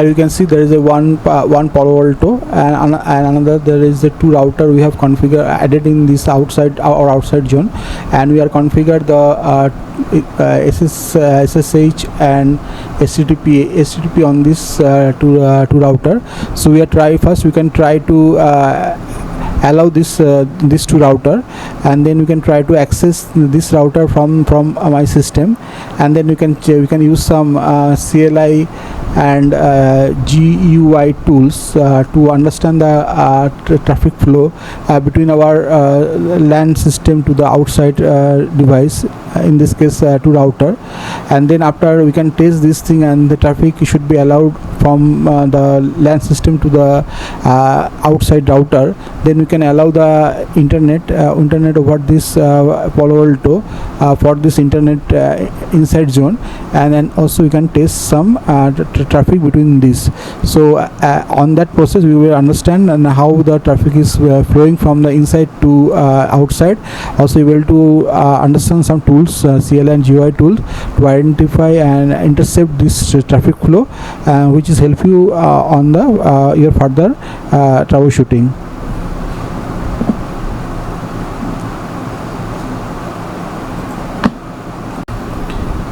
You can see there is a one Palo Alto and another, there is a two router we have configured added in this outside zone, and we are configured the SSH and HTTP on this two router. So we can try to allow this two router, and then we can try to access this router from my system, and then we can use some CLI and GUI tools to understand the traffic flow between our LAN system to the outside device, in this case to router. And then after we can test this thing, and the traffic should be allowed from the LAN system to the outside router. Then we can allow the internet over this Palo Alto for this internet inside zone, and then also we can test some traffic between these. So on that process we will understand and how the traffic is flowing from the inside to outside. Also we will to understand some tools, CLI and GUI tools, to identify and intercept this traffic flow, which is help you on the your further troubleshooting.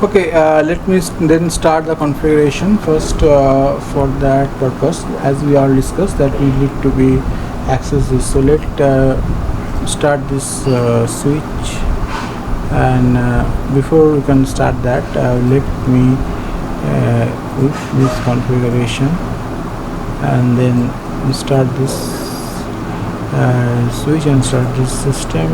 Okay, let me then start the configuration. First, for that purpose, as we all discussed, that we need to be access this. So let start this switch, and before we can start that, let me with this configuration, and then start this switch and start this system.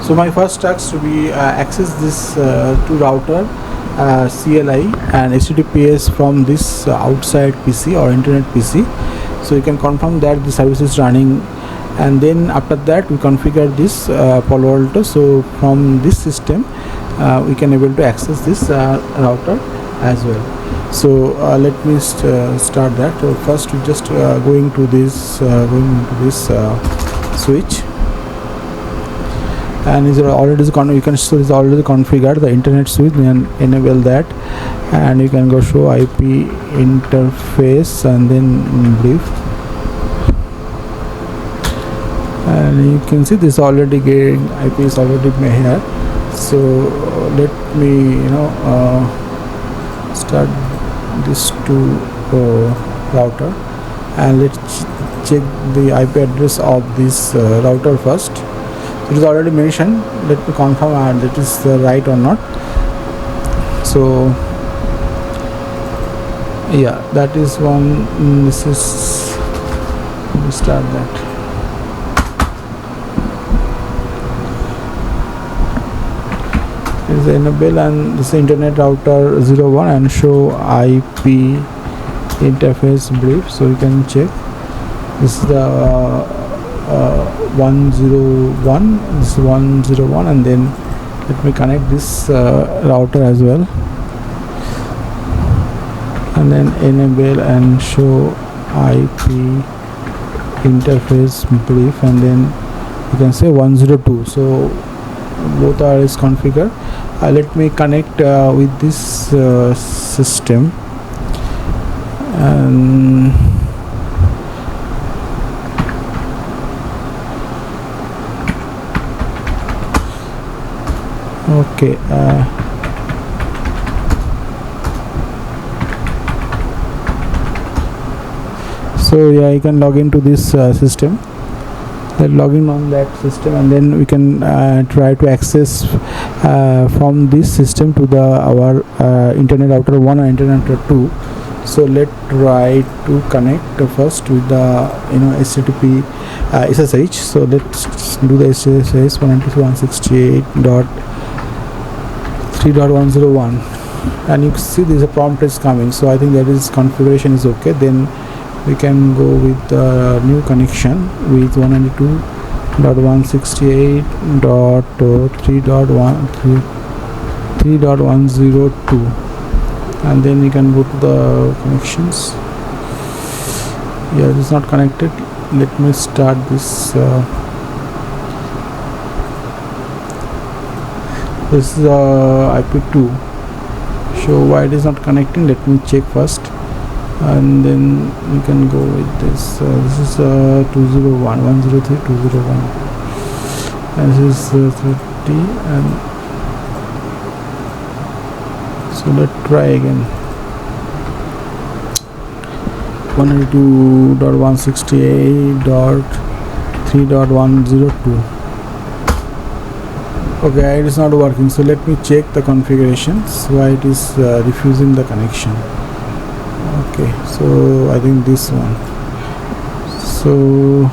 So my first task to be access this two router CLI and HTTPS from this outside PC or internet PC. So you can confirm that the service is running, and then after that we configure this Palo Alto. So from this system we can able to access this router as well. So let me start that. So first we just going into this switch, and is already you can show is already configured the internet switch, and enable that, and you can go show IP interface and then brief, and you can see this already getting IP is already made here. So let me start this two router, and let's check the IP address of this router first. It is already mentioned. Let me confirm that is right or not. So yeah, that is one. This is, let me start that. Is enable, and this is internet router 01, and show IP interface brief. So you can check. This is the 101. This is 101, and then let me connect this router as well, and then enable and show IP interface brief, and then you can say 102. So both are is configured. Let me connect with this system, and okay, so yeah, you can log into this system. Logging on that system, and then we can try to access from this system to the our internet router 1 and internet router 2. So let's try to connect first with the HTTP SSH. So let's do the SSH 192.168.3.101, and you can see there's a prompt is coming. So I think that is configuration is okay. Then we can go with the new connection with 192.168.3.102, and then we can go to the connections. Yeah, it is not connected. Let me start this. This is IP2. show why it is not connecting. Let me check first, and then we can go with this. This is 201 103 201, and this is 30, and so let's try again. 192.168.3.102. okay, it is not working, so let me check the configurations why it is refusing the connection. Okay, so I think this one. So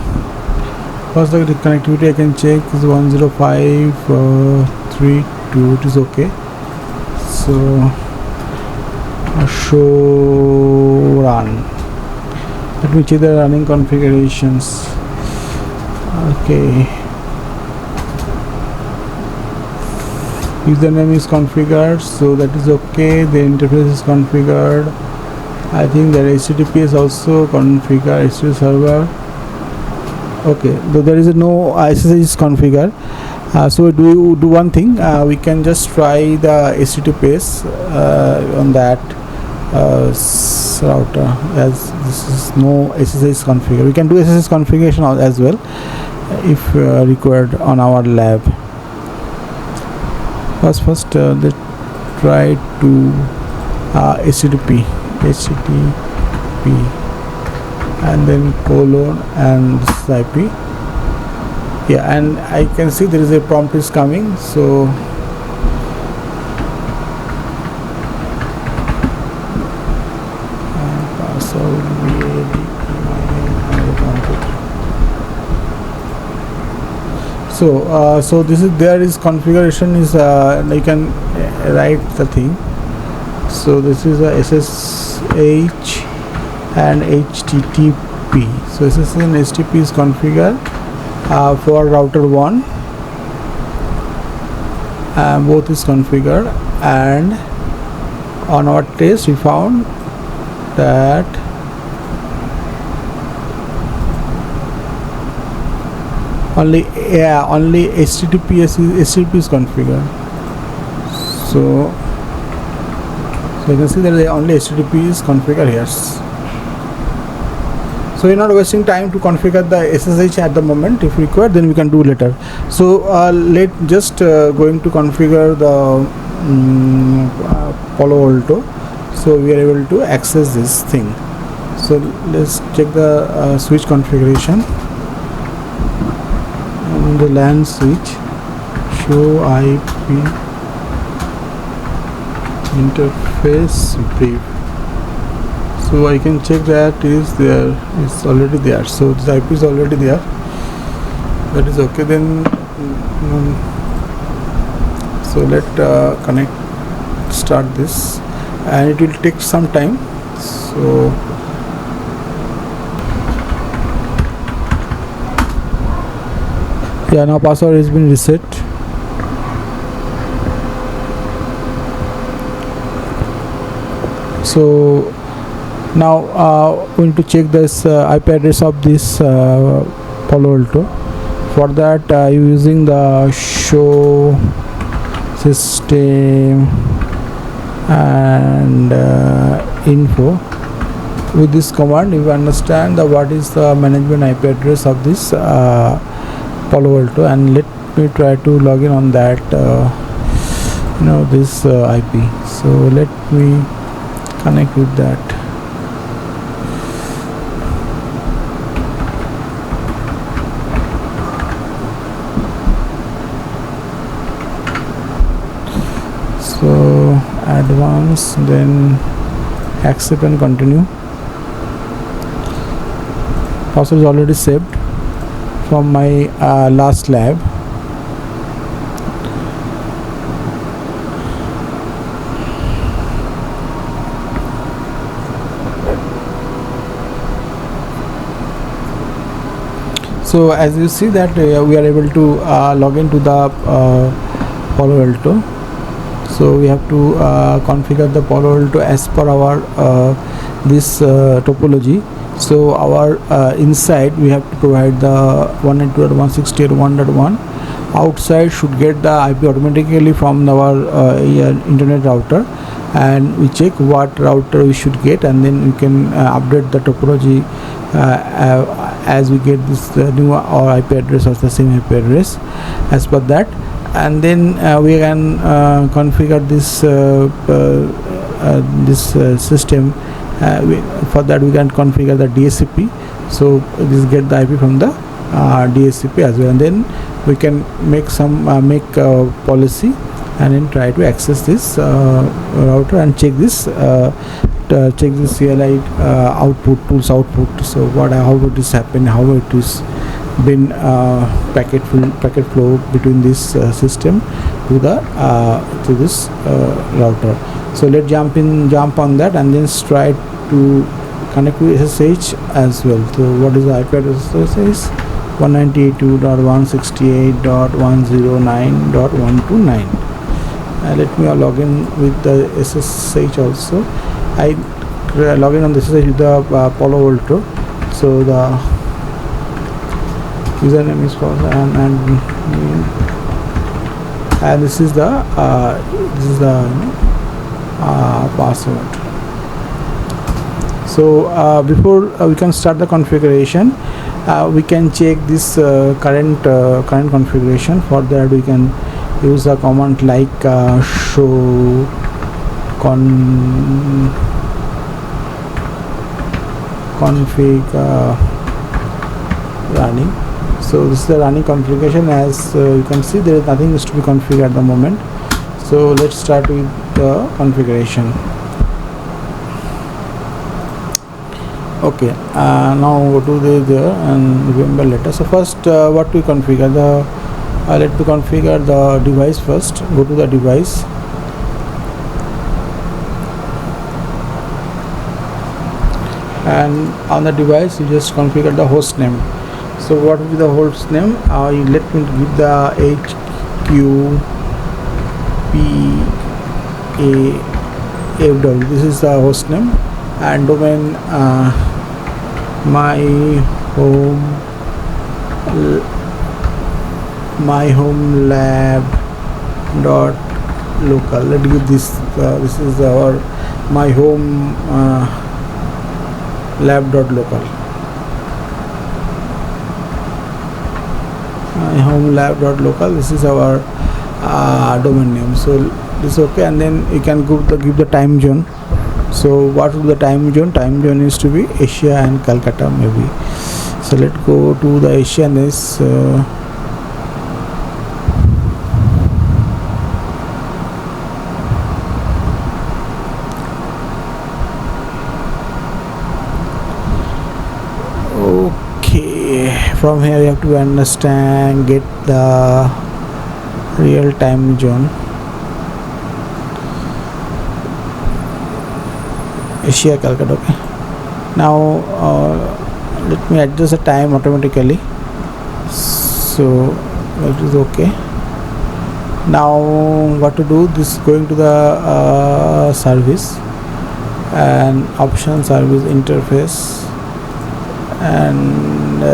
first the connectivity I can check is 105.32. it is okay. So show run. Let me check the running configurations. Okay, username is configured, so that is okay. The interface is configured. I think that HTTP is also configured, HTTP server. Okay, though there is no SSH is configured. So do one thing, we can just try the HTTPS on that router, as this is no SSH configured. We can do SSH configuration as well if required on our lab. First let's try to HTTP, and then colon and this is IP. Yeah, and I can see there is a prompt is coming, so so this is there is configuration is you can write the thing. So this is a SSH and HTTP. So SSH and HTTP is configured for router 1, both is configured, and on our test we found that only HTTP is configured. So you can see that only HTTP is configured here. So you're not wasting time to configure the SSH at the moment. If required, then we can do later. So let just going to configure the Palo Alto, so we are able to access this thing. So let's check the switch configuration. And the LAN switch, show IP interface brief. So I can check that is there, it's already there. So this IP is already there, that is okay. Then so let connect, start this, and it will take some time. So yeah, now password has been reset. So now we need to check this IP address of this Palo Alto. For that using the show system and info, with this command you understand the what is the management IP address of this Palo Alto, and let me try to log in on that this IP. So let me connect with that. So advance, then accept and continue. Password is already saved from my last lab. So as you see that we are able to log into the Palo Alto. So we have to configure the Palo Alto as per our this topology. So our inside we have to provide the 192.168.1.1. outside should get the IP automatically from our internet router, and we check what router we should get, and then we can update the topology as we get this new or IP address or the same IP address as per that. And then we can configure this system. For that we can configure the DHCP, so this get the IP from the DHCP as well, and then we can make some policy and then try to access this router and check this CLI tools output. So how it is happen, how it is been packet flow between this system to this router. So let's jump on that and then try to connect with SSH as well. So what is the IP address of SSH? 192.168.109.129. Let me log in with the SSH also. I log in on the SSH with the Palo Alto. So the username is and this is the password. So before we can start the configuration, we can check this current configuration. For that we can use a command like show config running. So this is the running configuration. As you can see, there is nothing is to be configured at the moment. So let's start with the configuration. Okay, now go to there and remember letter. So first what we configure, let me configure the device first. Go to the device, and on the device you just configure the host name. So what will be the host name? You let me give the HQPAFW. This is the host name, and domain my home lab dot local. Let's give this this is our my home lab dot local. My home lab dot local. This is our domain name. So this is okay, and then you can give the time zone. So what is the time zone? Time zone is to be Asia and Calcutta maybe. So let's go to the Asia and this okay. From here you have to understand, get the real time zone. Asia Calcutta. Okay, now let me adjust the time automatically, so it is okay. Now what to do, this going to the service and option service interface and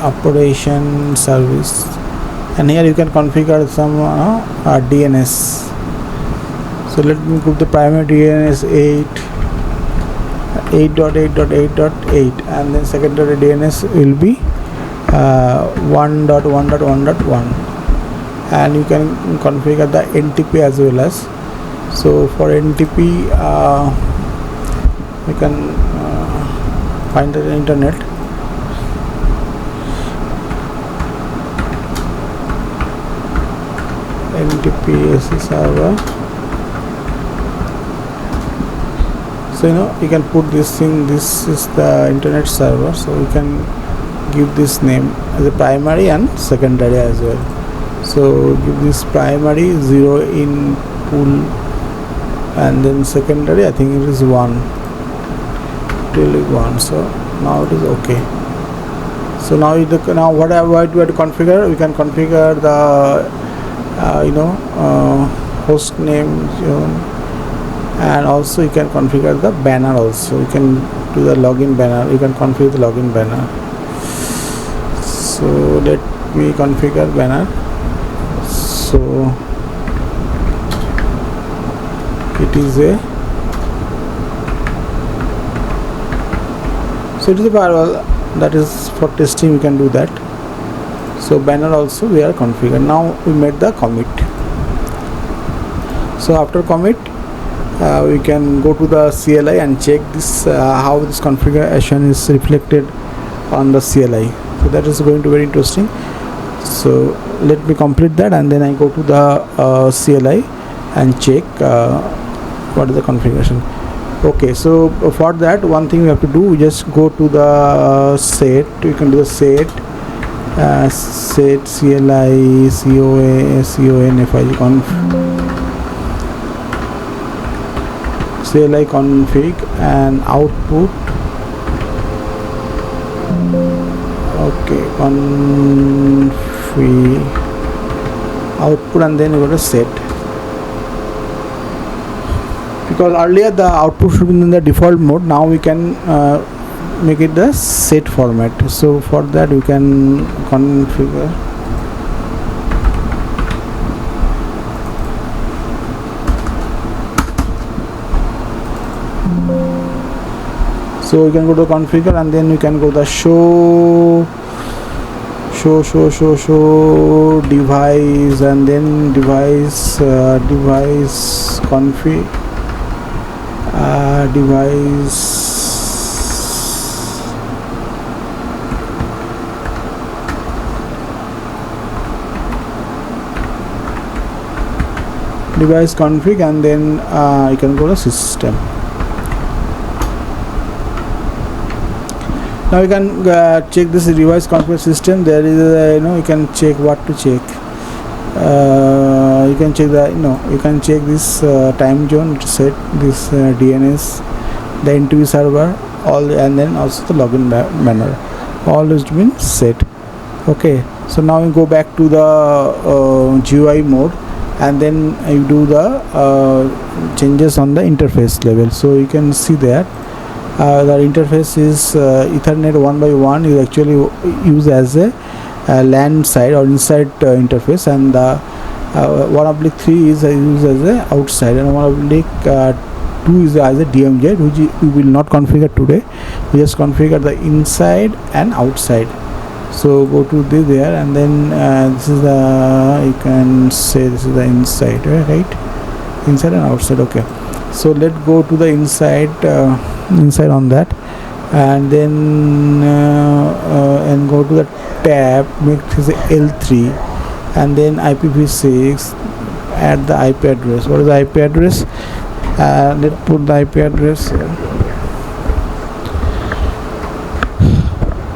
operation service, and here you can configure some DNS. So let me put the primary DNS 8.8.8.8, and then secondary DNS will be 1.1.1.1, and you can configure the NTP as well as. So for NTP we can find the internet. NTP server. So you can put this thing, this is the internet server, so you can give this name as a primary and secondary as well. So give this primary 0 in pool, and then secondary I think it is 1 till 1. So now it is okay. So now what I want to configure, we can configure the host name, and also you can configure the banner also. You can do the login banner, you can configure the login banner. So let me configure banner. So it is a firewall that is for testing. We can do that. So banner also we are configured. Now we made the commit. So after commit, we can go to the CLI and check this how this configuration is reflected on the CLI. So that is going to be very interesting. So let me complete that, and then I go to the CLI and check what is the configuration. Okay, so for that, one thing we have to do, we just go to the set. We can do the set CLI CONFIG CLI config and output. Okay, config output, and then we go to set, because earlier the output should be in the default mode. Now we can make it the set format. So for that we can configure. So we can go to configure, and then we can go to show device, and then device config device config, and then you can go to system. Now you can check this device config system. There is you can check what to check. You can check the you can check this time zone to set this DNS, the interview server, all, and then also the login manner. All is been set. Okay, so now you go back to the GUI mode, and then you do the changes on the interface level. So you can see that the interface is Ethernet 1x1 is actually used as a LAN side or inside interface, and the 1/3 is used as a outside, and 1/2 is as a DMZ, which we will not configure today. We just configure the inside and outside. So go to there, and then this is the, you can say this is the inside, right? Inside and outside. Okay, so let's go to the inside inside on that, and then and go to the tab, make this L3, and then IPv6, add the IP address. What is the IP address? Let's put the IP address here.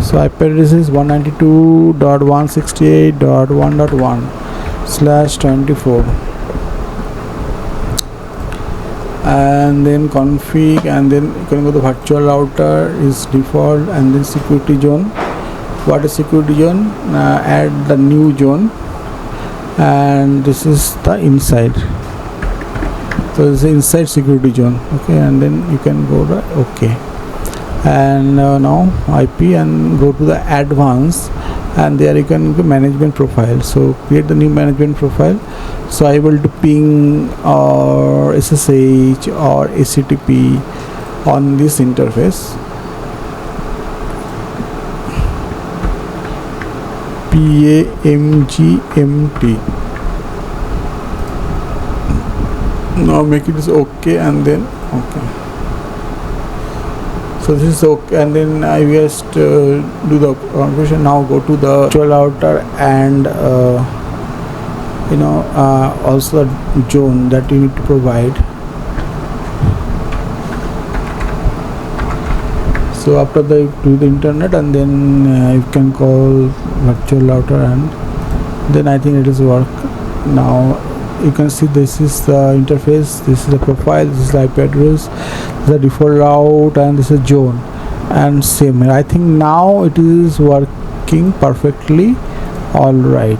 So IP address is 192.168.1.1/24, and then config, and then you can go to virtual router is default, and then security zone. What is security zone? Add the new zone, and this is the inside. So this is inside security zone. Okay, and then you can go to OK, and now IP, and go to the advanced, and there you can go management profile. So create the new management profile. So I will do ping or SSH or HTTP on this interface. PAMGMT. Now make it is OK, and then OK. So this is OK, and then I just do the configuration. Now go to the virtual router, and also the zone that you need to provide. So after the do the internet, and then you can call virtual router, and then I think it is work. Now you can see this is the interface, this is the profile, this is the IP address, the default route, and this is zone, and same. I think now it is working perfectly. All right.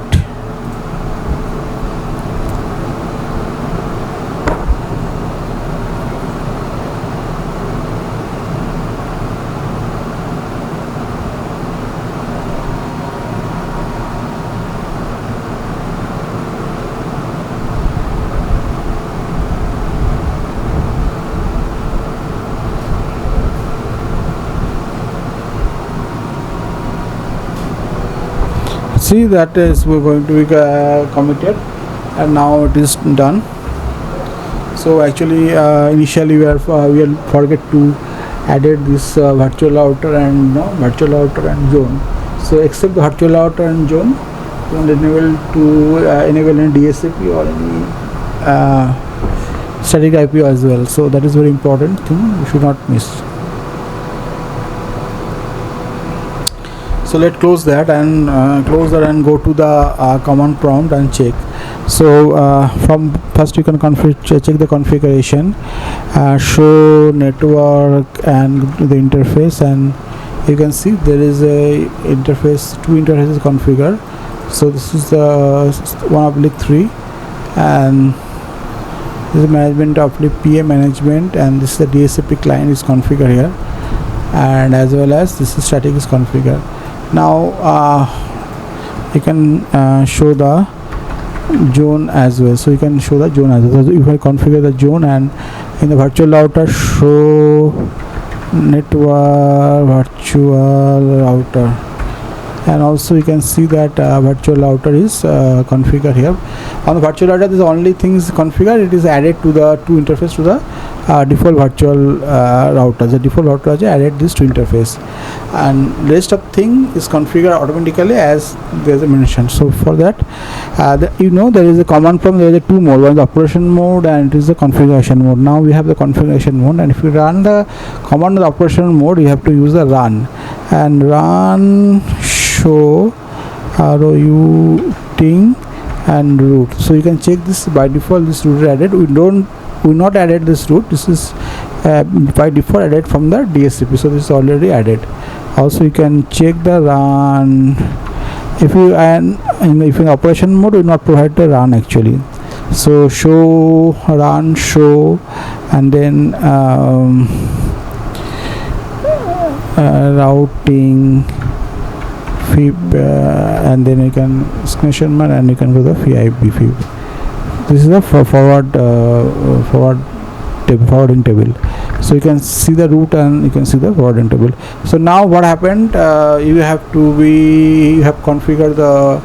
see that is we're going to be committed, and now it is done. So actually initially we forget to added this virtual router and zone. So except the virtual router and zone, you want to enable any DSCP or any static IP as well. So that is very important thing you should not miss. So let's close that and go to the command prompt and check. So from first you can check the configuration, show network and the interface, and you can see there is a interface, two interfaces configured. So this is the 1/3, and this is management of the PA management, and this is the DSCP client is configured here, and as well as this is static is configured. Now you can show the zone as well. So you can show the zone as well. So if I configure the zone, and in the virtual router show network virtual router, and also you can see that virtual router is configured here. On the virtual router, the only thing is configured, it is added to the two interface to the default virtual router. The default router has added this to interface, and rest of thing is configured automatically as there is a mention. So for that there is a command prompt. There is a two mode, one is the operation mode and it is the configuration mode. Now we have the configuration mode, and if you run the command of the operation mode, you have to use the run, and run show routing and root. So you can check this. By default this root is added. We not added this root. This is by default added from the DSCP, so this is already added. Also you can check the run. If you in operation mode, we not provide the run actually. So show run show, and then routing fib, and then you can exclamation mark, and you can go the fib fib. This is the forwarding table. So you can see the root and you can see the forwarding table. So now what happened, you have configured the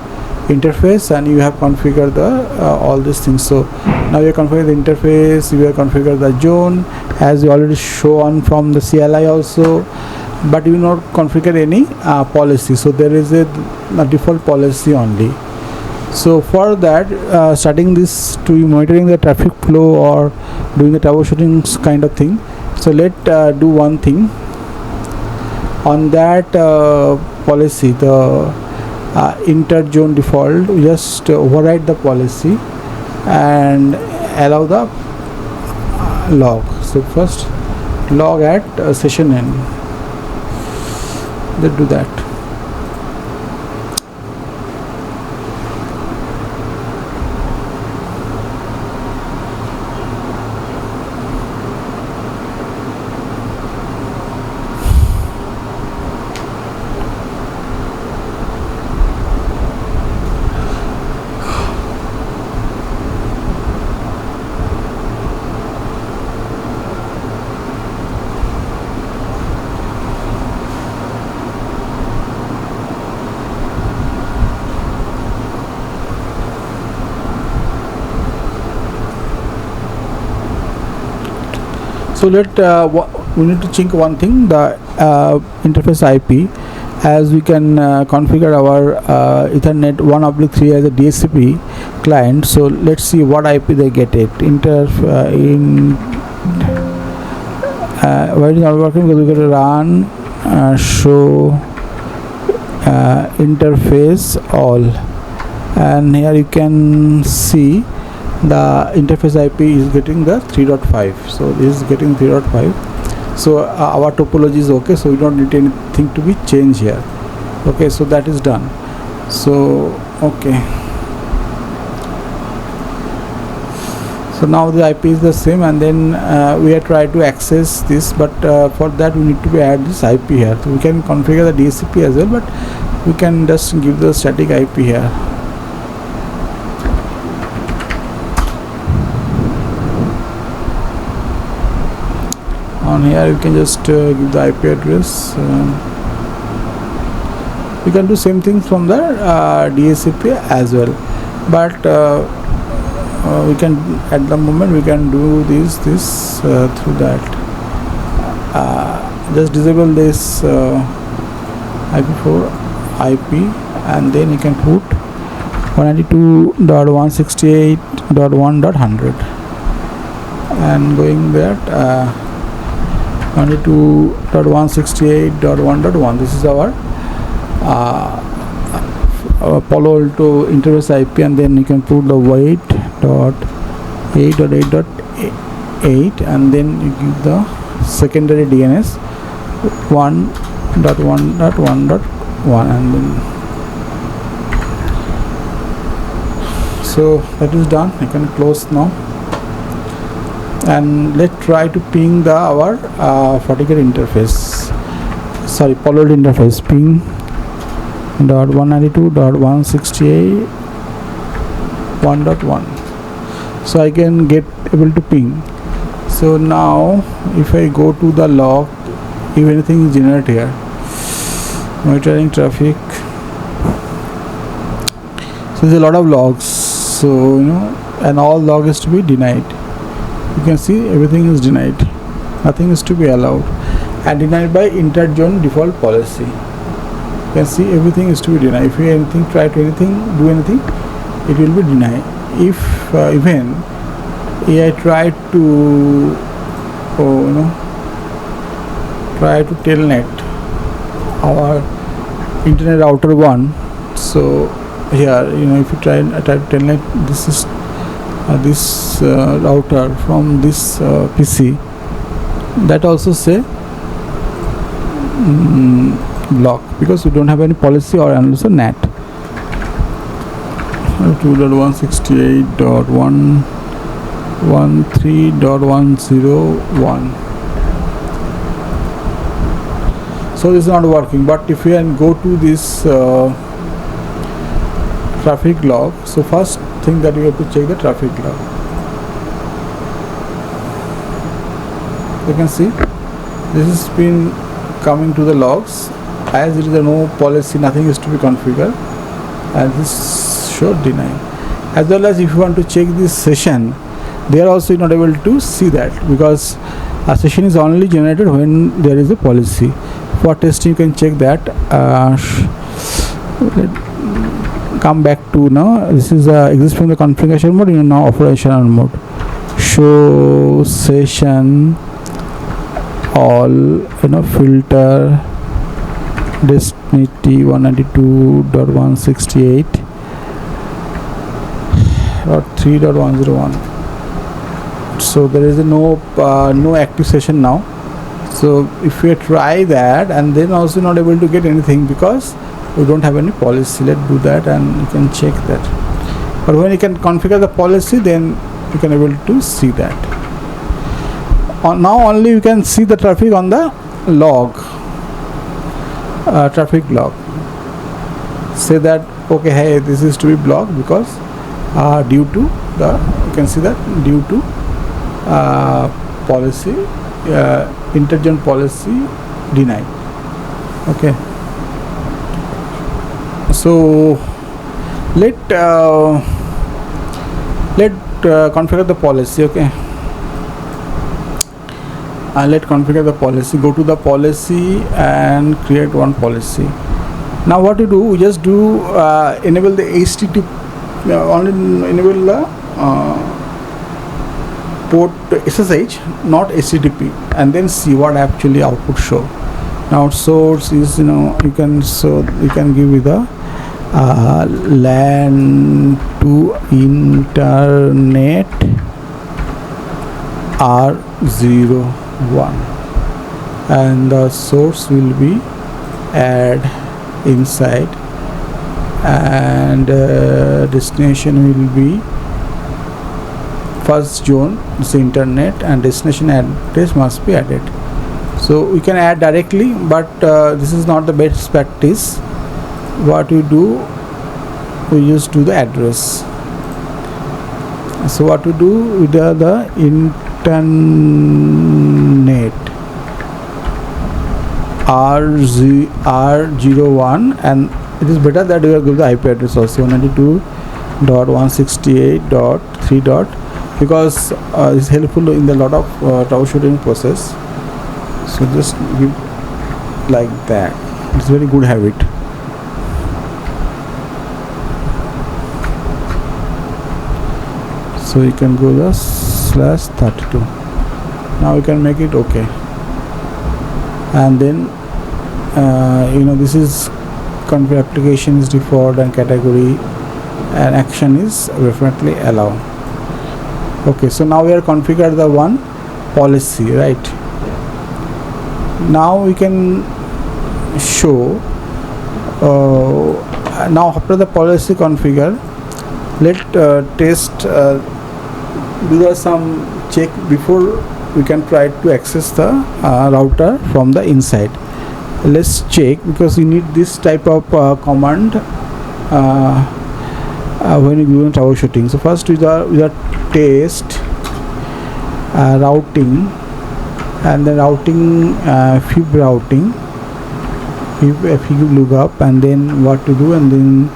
interface, and you have configured the all these things. So now you configure the interface, you have configured the zone as you already shown from the CLI also, but you not configure any policy. So there is a default policy only. So for that, starting this to monitoring the traffic flow or doing the troubleshooting kind of thing. So let do one thing on that policy, the inter zone default. Just override the policy and allow the log. So first log at session end. Let's do that. So we need to check one thing, the interface IP, as we can configure our Ethernet 1/3 as a DSCP client. So let's see what IP they get it. Why it is not working? Because we got to run show interface all, and here you can see the interface IP is getting the 3.5. so this is getting 3.5. so our topology is okay, so we don't need anything to be changed here. Okay, so that is done. So okay, so now the IP is the same, and then we are trying to access this, but for that we need to add this IP here. So we can configure the DSCP as well, but we can just give the static IP here. On here you can just give the IP address, We can do same things from the DHCP as well, but we can, at the moment we can do this through that. Just disable this IP4 IP, and then you can put 192.168.1.100 and going that 192.168.1.1. this is our Palo Alto interface IP, and then you can put the weight.8.8.8, and then you give the secondary DNS 1.1.1.1, and then so that is done. I can close now, and let's try to ping the our FortiGate interface, sorry, Palo Alto interface, ping .192.168.1.1. so I can get able to ping. So now if I go to the log, if anything is generated here, monitoring traffic, so there's a lot of logs, so and all log is to be denied. You can see everything is denied, nothing is to be allowed, and denied by inter-zone default policy. You can see everything is to be denied. If you anything try to do anything, it will be denied. If even I try to try to telnet our internet router 1, so here if you try to telnet, this is this router from this PC, that also say block, because we don't have any policy or also NAT. 2.168.113.101. so this is not working. But if you can go to this traffic log, so first thing that you have to check the traffic log. You can see this has been coming to the logs, as there is no policy, nothing is to be configured, and this should deny. As well as if you want to check this session, they are also not able to see that, because a session is only generated when there is a policy. For testing you can check that. Come back to now, this is exist from the configuration mode, now operational mode. Show session all, filter Destiny 192.168.3.101. so there is no active session now. So if we try that, and then also not able to get anything because we don't have any policy. Let's do that, and you can check that. But when you can configure the policy, then you can able to see that. Now only you can see the traffic on the log, traffic log. Say that okay, hey, this is to be blocked because due to the, you can see that due to policy, inter-zone policy denied. Okay. So let configure the policy. Okay, let configure the policy. Go to the policy and create one policy. Now what you do, we just do enable the HTTP, only enable the port SSH, not HTTP, and then see what actually output show. Now source is you can give with the LAN to internet R01, and the source will be add inside, and destination will be first zone, this internet, and destination address must be added. So we can add directly, but this is not the best practice. What we do, we just do the address. So what we do, we do the internet R01, and it is better that you give the IP address also 192.168.3. Because it's helpful in the lot of troubleshooting process. So just give like that. It's very good habit. So you can go the /32. Now you can make it okay, and then this is configure application is default and category, and action is definitely allow. Okay, so now we are configured the one policy, right? Now we can show now after the policy configure, let test do some check before we can try to access the router from the inside. Let's check, because you need this type of command when you do troubleshooting. So first with the test routing, and then routing fib routing, fib lookup, and then what to do, and then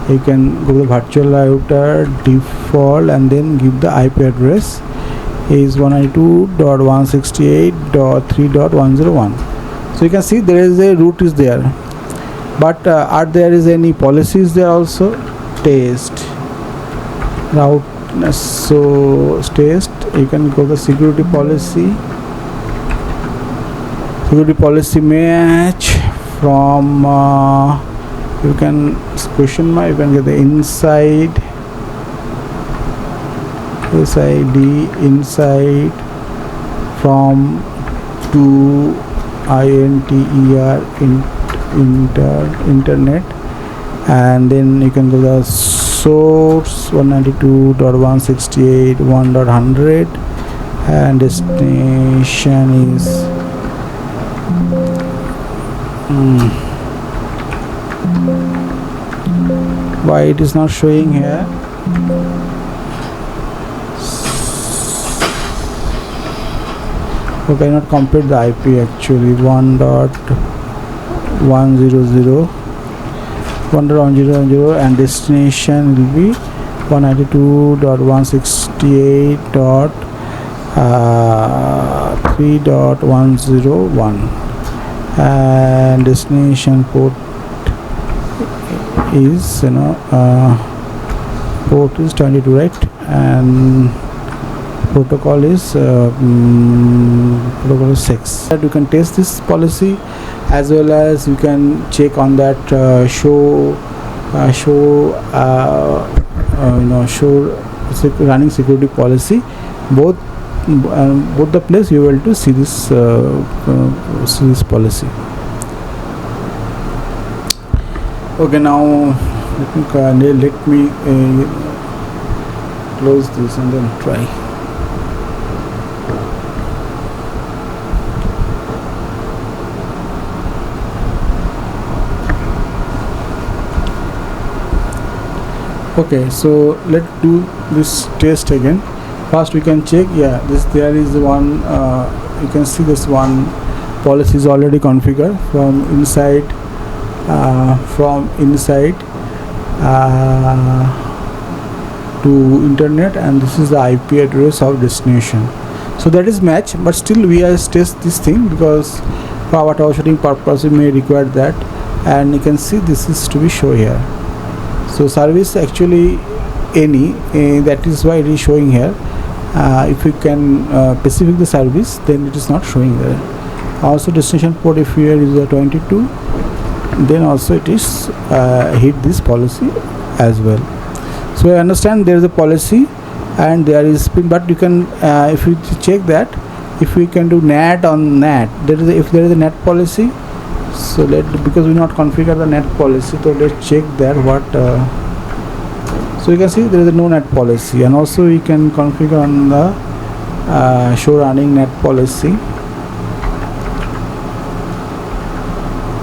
you can go to the virtual router default, and then give the IP address is 192.168.3.101. So you can see there is a root is there, but are there is any policies there also? Test route. So test, you can go to security policy match from you can question mark, you can get the inside SID inside from to internet, and then you can go the source 192.168.1.100, and destination is why it is not showing here? Okay, cannot complete the IP actually. 1.100 and destination will be 192.168.3.101, and destination port is port is 22, right? And protocol is 6. That you can test this policy, as well as you can check on that show running security policy. Both the place you will to see this policy. Okay, now let me close this and then try. Okay, so let's do this test again. First we can check, there is one, you can see this one policy is already configured from inside to internet, and this is the IP address of destination. So that is match, but still we have test this thing because for our troubleshooting purpose we may require that, and you can see this is to be shown here. So service actually any, that is why it is showing here. If you can specify the service, then it is not showing there. Also destination port, if here is a 22, then also it is hit this policy as well. So I understand there is a policy and there is pin, but you can if you check that, if we can do NAT on NAT, if there is a NAT policy. So because we not configure the NAT policy, so let's check there what. So you can see there is a no NAT policy, and also we can configure on the show running NAT policy.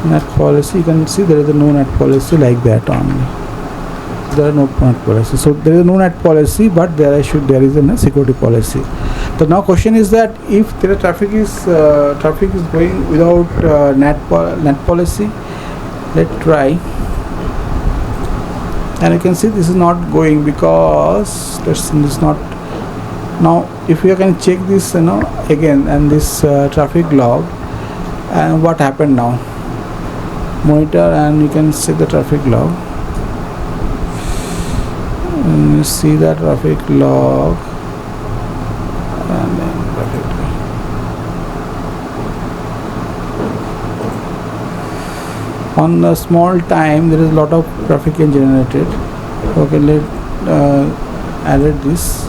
NAT policy, you can see there is a no NAT policy like that only. There are no NAT policy. So there is no NAT policy, but there is a security policy. The now question is that if the traffic is going without net policy, let's try. And you can see this is not going because this is not. Now if you can check this again and this traffic log, and what happened now, monitor, and you can see the traffic log, and you see the traffic log, and then traffic log. On a small time there is a lot of traffic generated. Okay, let added this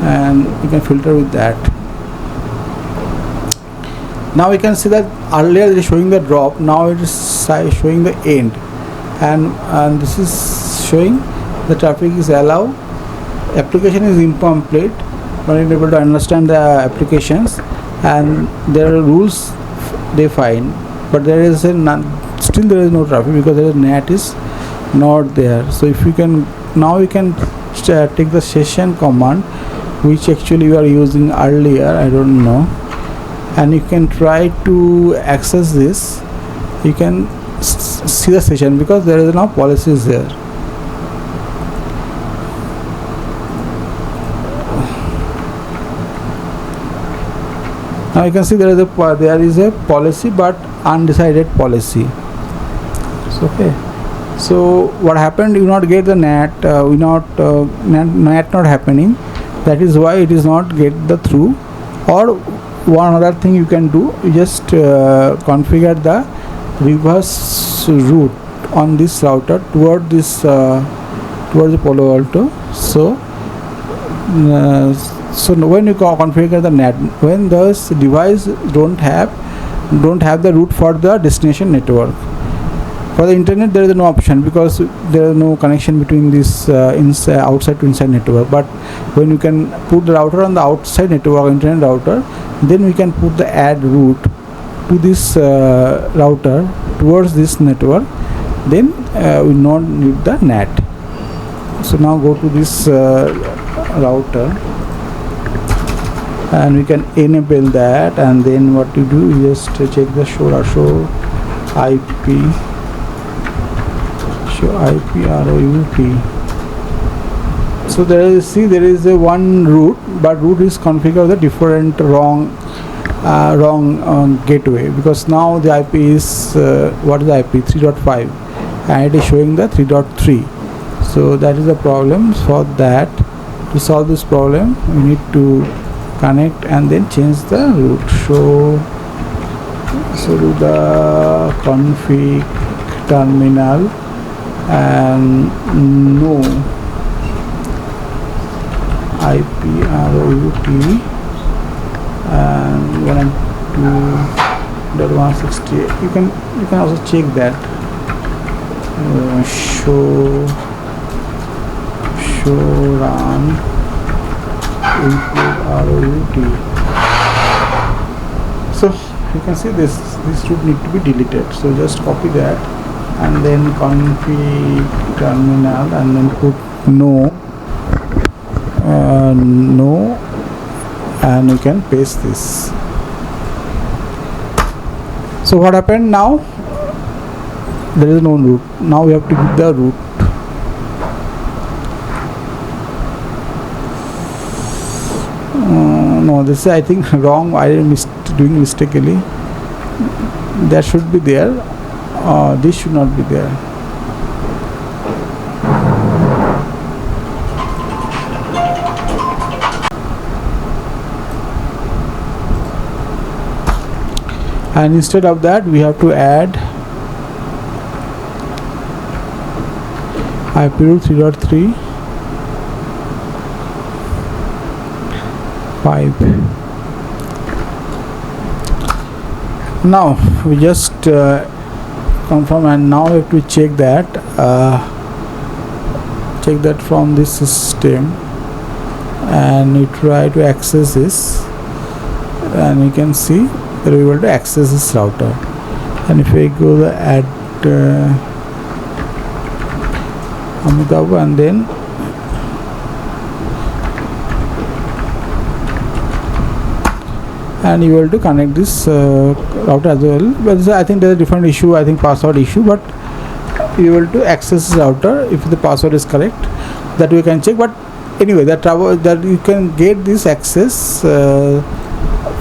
and you can filter with that. Now we can see that earlier it is showing the drop, now it is showing the end, and this is showing the traffic is allowed. Application is incomplete, but you are able to understand the applications, and there are rules they find, but there is still there is no traffic because the net is not there. So if you can, now you can take the session command, which actually we are using earlier, I don't know, and you can try to access this. You can see the session because there is no policies there. Now you can see there is a policy, but undecided policy. Okay, so what happened, you not get the net, net not happening, that is why it is not get the through. Or one other thing you can do, you just configure the reverse route on this router toward this towards the Palo Alto. So when you configure the net, when this device don't have the route for the destination network. For the internet there is no option because there is no connection between this outside to inside network. But when you can put the router on the outside network, internet router, then we can put the add route to this router towards this network, then we not need the net. So now go to this router and we can enable that, and then what you do, you just check the show IP route. So there is a one route, but route is configured with a different wrong gateway, because now the IP is what is the IP 3.5 and it is showing the 3.3. so that is the problem. For that, to solve this problem, we need to connect and then change the route. So do the config terminal and no IP route and 192.168. You can also check that. Show run include route. So you can see this route need to be deleted. So just copy that and then config terminal and then put no and you can paste this. So what happened now? There is no route. Now we have to give the route. No, this is I think wrong. I am doing mistakenly. That should be there. This should not be there. And instead of that, we have to add IP route 3.3 5. Now we just confirm, and now we have to check that from this system, and we try to access this, and you can see that we are able to access this router. And if we go to add Amitabh and then and you will to connect this router as well. But I think there's a different issue, I think password issue, but you will to access this router if the password is correct, that we can check. But anyway, that you can get this access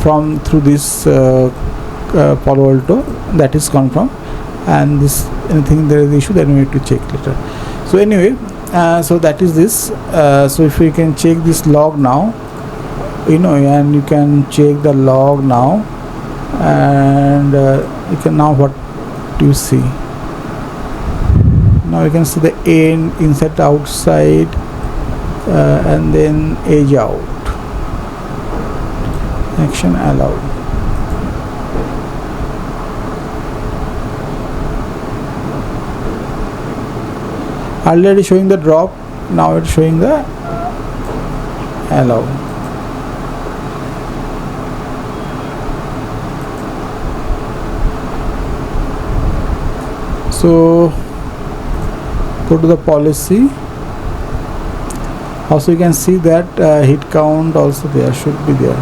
from through this Palo Alto, that is confirmed. And this, anything there is issue, then we need to check later. So anyway, so that is this. So if we can check this log now, and you can check the log now, and you can, now what do you see? Now you can see the end, inside, outside, and then edge out, action allowed. Earlier it is showing the drop, now it is showing the allow. So go to the policy. Also you can see that hit count also there, should be there.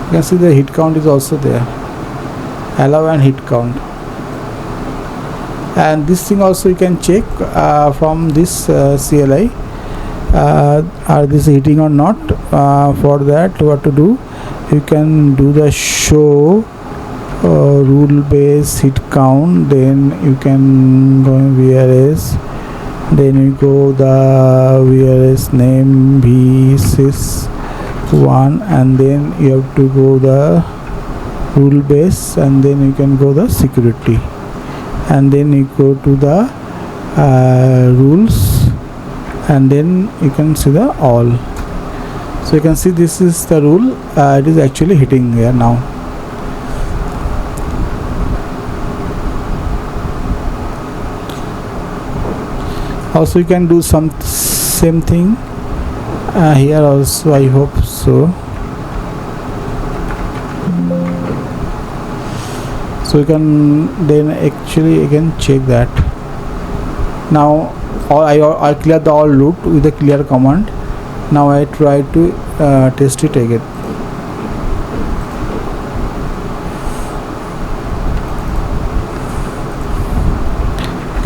You can see the hit count is also there, allow and hit count. And this thing also you can check from this CLI, are this hitting or not. For that, what to do, you can do the show rule base hit count, then you can go in VRS, then you go the VRS name v6.1, and then you have to go the rule base, and then you can go the security, and then you go to the rules, and then you can see the all. So you can see this is the rule, it is actually hitting here now. Also you can do some same thing here also, I hope so. So you can then actually again check that. Now I clear the all root with the clear command. Now I try to test it again.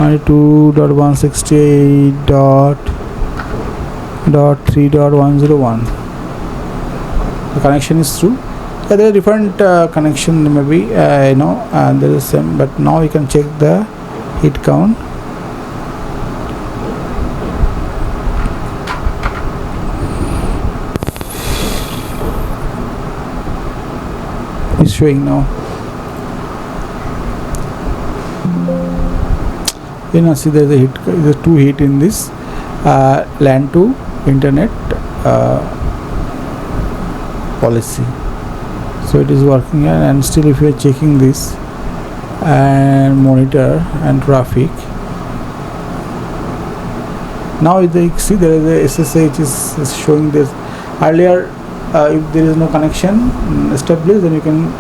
.168.3.101. The connection is through. There is a different connection, maybe and there is same, but now you can check the hit count. It's showing now. See there is a hit, there is 2 hit in this LAN to internet policy. So it is working here, and still if you are checking this and monitor and traffic, now you see there is a SSH is showing this. Earlier if there is no connection established, then you can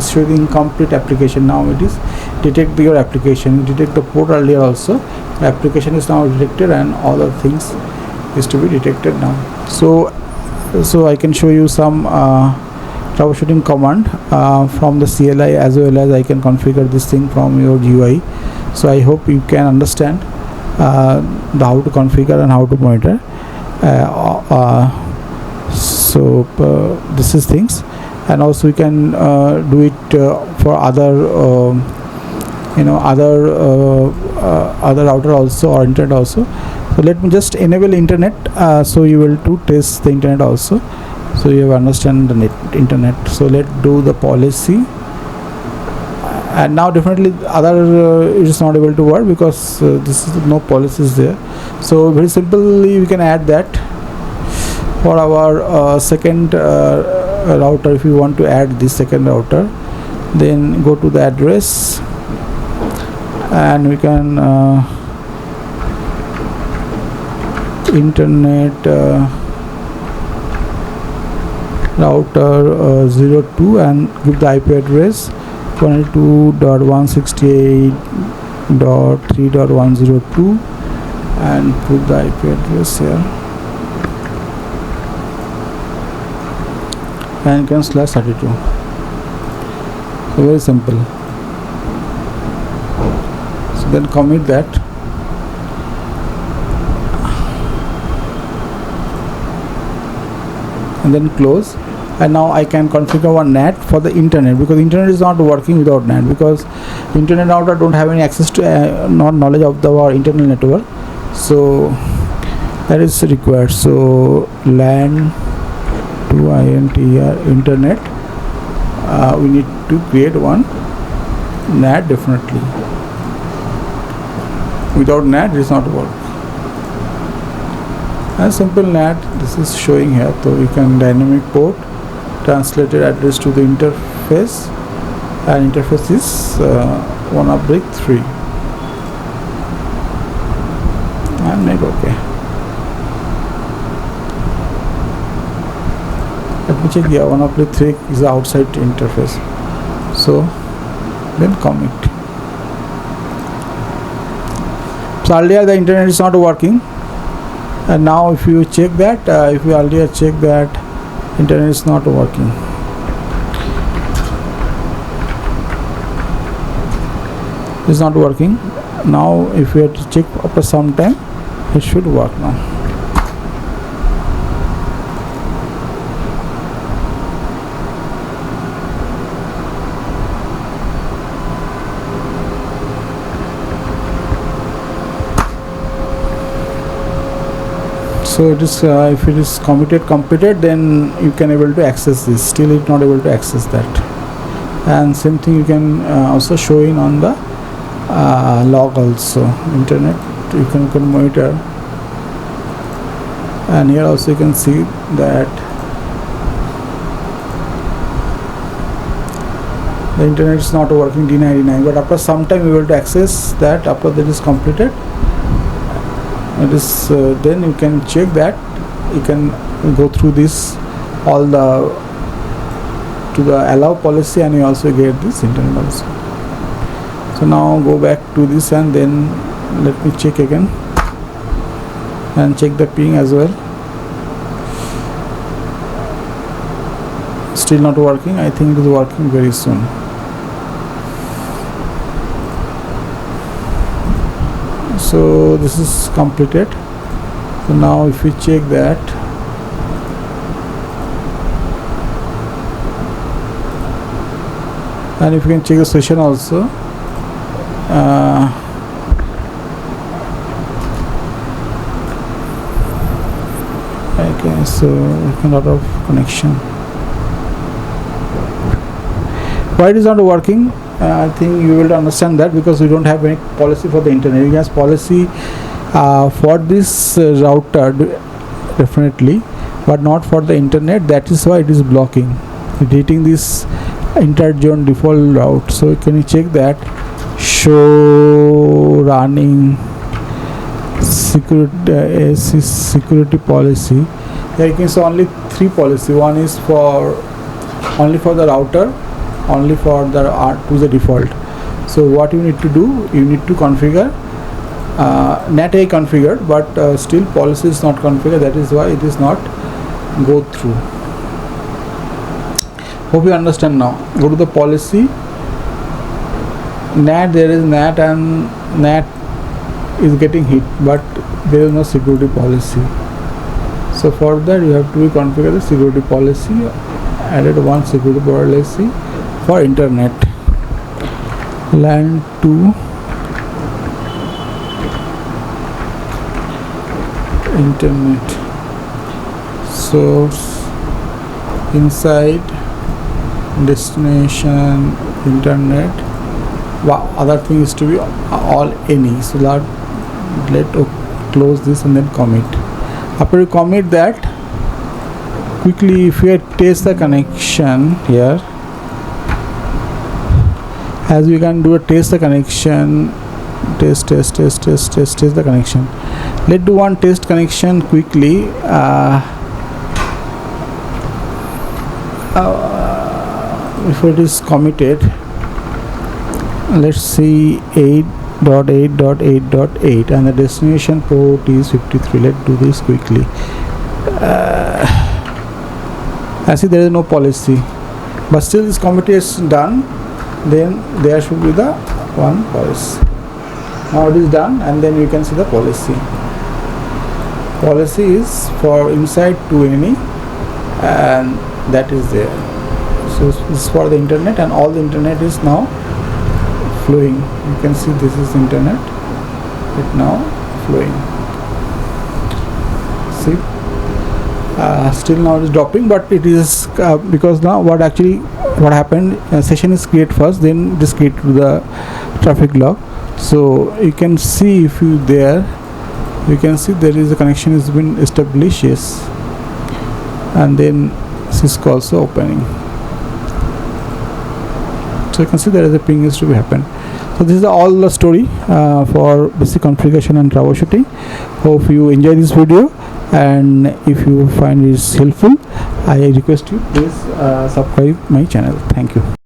show the incomplete application. Now it is detect your application, detect the port. Earlier also the application is now detected, and all the things is to be detected now. So I can show you some troubleshooting command from the CLI, as well as I can configure this thing from your GUI. So I hope you can understand how to configure and how to monitor. So this is things, and also you can do it for other other router also, or internet also. So let me just enable internet, so you will to test the internet also, so you have understand the internet. So let's do the policy, and now definitely other it is not able to work because this is no policies there. So very simply we can add that for our second router. If you want to add this second router, then go to the address, and we can internet router 02, and give the IP address 22.168.3.102, and put the IP address here. and can /32. So very simple. So then commit that, and then close. And now I can configure one NAT for the internet, because internet is not working without NAT, because internet router don't have any access to not knowledge of our internal network, so that is required. So LAN to INTR internet, we need to create one NAT definitely. Without NAT it is not work. A simple NAT this is showing here, so we can dynamic port, translated address to the interface, and interface is 1/3, and make OK. Let me check. Yeah, 1/3 is the outside interface. So then commit. So earlier the internet is not working, and now if you check that, if you earlier check that internet is not working. It's not working. Now if you have to check after some time, it should work now. So it is if it is completed, then you can able to access this. Still it not able to access that. And same thing you can also show in on the log also. Internet you can monitor, and here also you can see that the internet is not working, D99, but after some time we will to access that. After that is completed, it is then you can check that. You can go through this all the to the allow policy, and you also get this internet also. So now go back to this, and then let me check again and check the ping as well. Still not working. I think it is working very soon. So this is completed. So now if we check that, and if you can check the session also, okay, so a lot of connection. Why it is not working? I think you will understand that because we don't have any policy for the internet. We have policy for this router definitely, but not for the internet. That is why it is blocking, deleting this inter-zone default route. So can you check that? Show running security policy. Here you can see only 3 policy. One is for only for the router, only for the to the default. So what you need to do, you need to configure NAT A configured, but still policy is not configured. That is why it is not go through. Hope you understand now. Go to the policy, NAT, there is NAT, and NAT is getting hit, but there is no security policy. So for that you have to configure the security policy. Added one security policy for internet. LAN to internet, source inside destination internet. Other thing is to be all any. So let close this and then commit. After you commit that, quickly if you test the connection here, as we can do a test the connection, test the connection. Let's do one test connection quickly. If it is committed, let's see 8.8.8.8 and the destination port is 53. Let's do this quickly. I see there is no policy, but still this committee is done. Then there should be the one policy. Now it is done, and then you can see the policy. Policy is for inside to any, and that is there. So this is for the internet, and all the internet is now flowing. You can see this is internet. It now flowing. See, still now it is dropping, but it is because now what happened, session is create first, then it is create to the traffic log. So you can see, if you there, you can see there is a connection has been established, yes, and then Cisco also opening. So you can see there is a ping is to be happen. So this is all the story for basic configuration and troubleshooting. Hope you enjoy this video, and if you find this helpful, I request you please subscribe my channel. Thank you.